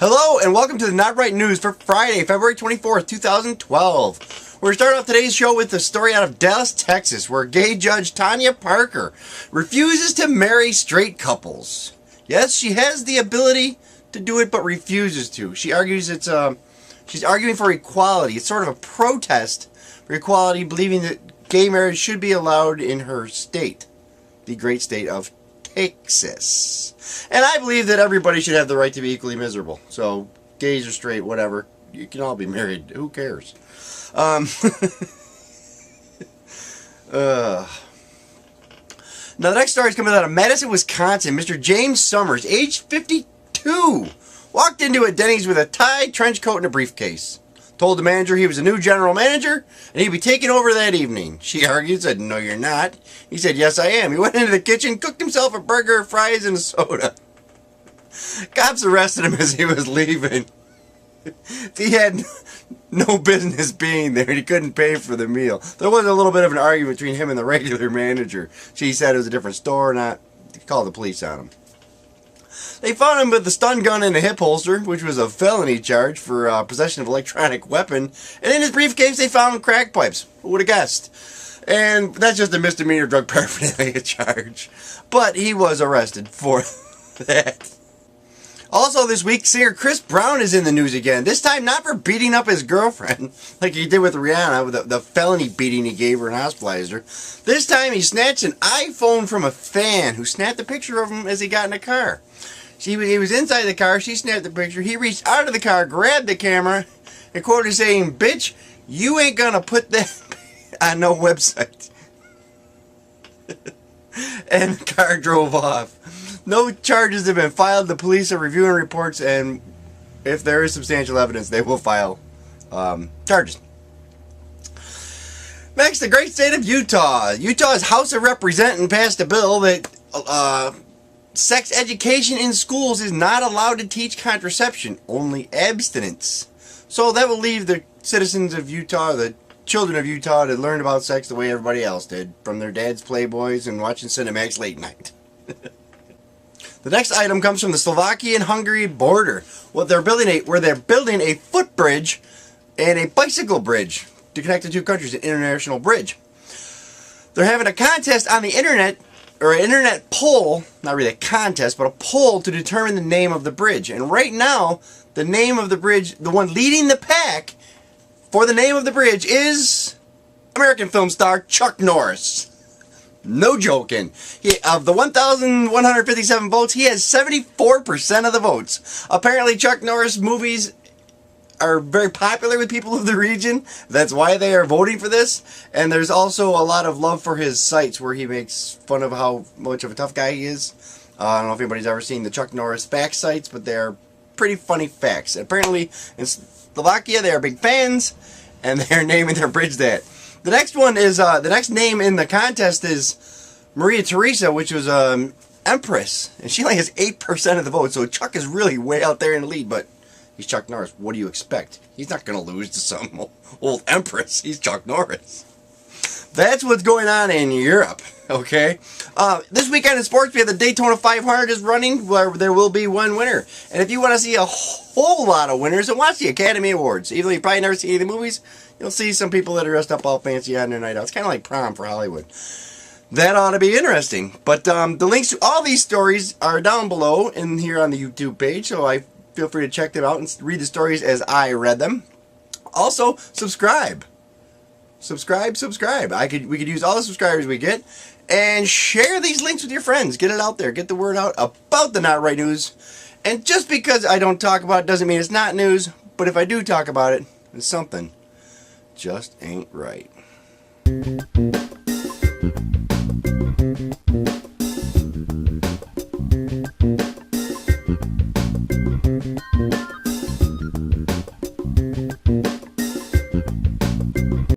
Hello and welcome to the Not Right News for Friday, February 24th, 2012. We're starting off today's show with a story out of Dallas, Texas, where gay judge Tanya Parker refuses to marry straight couples. Yes, she has the ability to do it, but refuses to. She argues she's arguing for equality. It's sort of a protest for equality, believing that gay marriage should be allowed in her state, the great state of Texas. And I believe that everybody should have the right to be equally miserable. So, gays or straight, whatever, you can all be married. Who cares? Now, the next story is coming out of Madison, Wisconsin. Mr. James Summers, age 52, walked into a Denny's with a tie, trench coat, and a briefcase. Told the manager he was a new general manager and he'd be taking over that evening. She argued, said, "No, you're not." He said, "Yes, I am." He went into the kitchen, cooked himself a burger, fries, and a soda. Cops arrested him as he was leaving. He had no business being there. He couldn't pay for the meal. There was a little bit of an argument between him and the regular manager. She said it was a different store, not to call the police on him. They found him with the stun gun in a hip holster, which was a felony charge for possession of electronic weapon. And in his briefcase, they found crack pipes. Who would have guessed? And that's just a misdemeanor drug paraphernalia charge. But he was arrested for that. Also this week, singer Chris Brown is in the news again. This time not for beating up his girlfriend, like he did with Rihanna, with the felony beating he gave her and hospitalized her. This time he snatched an iPhone from a fan who snapped a picture of him as he got in a car. He was inside the car, she snapped the picture, he reached out of the car, grabbed the camera, and quoted saying, "Bitch, you ain't gonna put that on no website." And the car drove off. No charges have been filed. The police are reviewing reports, and if there is substantial evidence, they will file charges. Next, the great state of Utah. Utah's House of Representatives passed a bill that sex education in schools is not allowed to teach contraception, only abstinence. So that will leave the citizens of Utah, the children of Utah, to learn about sex the way everybody else did, from their dad's Playboys and watching Cinemax late night. The next item comes from the Slovakian-Hungary border. Where they're building a footbridge and a bicycle bridge to connect the two countries, an international bridge. They're having a contest on the internet, or an internet poll, not really a contest, but a poll to determine the name of the bridge. And right now, the name of the bridge, the one leading the pack for the name of the bridge, is American film star Chuck Norris. No joking. Of the 1,157 votes, he has 74% of the votes. Apparently, Chuck Norris movies are very popular with people of the region. That's why they are voting for this. And there's also a lot of love for his sites where he makes fun of how much of a tough guy he is. I don't know if anybody's ever seen the Chuck Norris fact sites, but they're pretty funny facts. Apparently, in Slovakia, they are big fans, and they're naming their bridge that. The next one is, the next name in the contest is Maria Theresa, which was Empress. And she only has 8% of the vote, so Chuck is really way out there in the lead, but he's Chuck Norris. What do you expect? He's not going to lose to some old Empress. He's Chuck Norris. That's what's going on in Europe, okay? This weekend in sports, we have the Daytona 500 is running, where there will be one winner. And if you want to see a whole lot of winners, then watch the Academy Awards. Even though you've probably never seen any of the movies, you'll see some people that are dressed up all fancy on their night out. It's kind of like prom for Hollywood. That ought to be interesting. But the links to all these stories are down below in here on the YouTube page, so I feel free to check them out and read the stories as I read them. Also, subscribe. Subscribe. We could use all the subscribers we get. And share these links with your friends. Get it out there. Get the word out about the Not Right News. And just because I don't talk about it doesn't mean it's not news. But if I do talk about it, it's something just ain't right.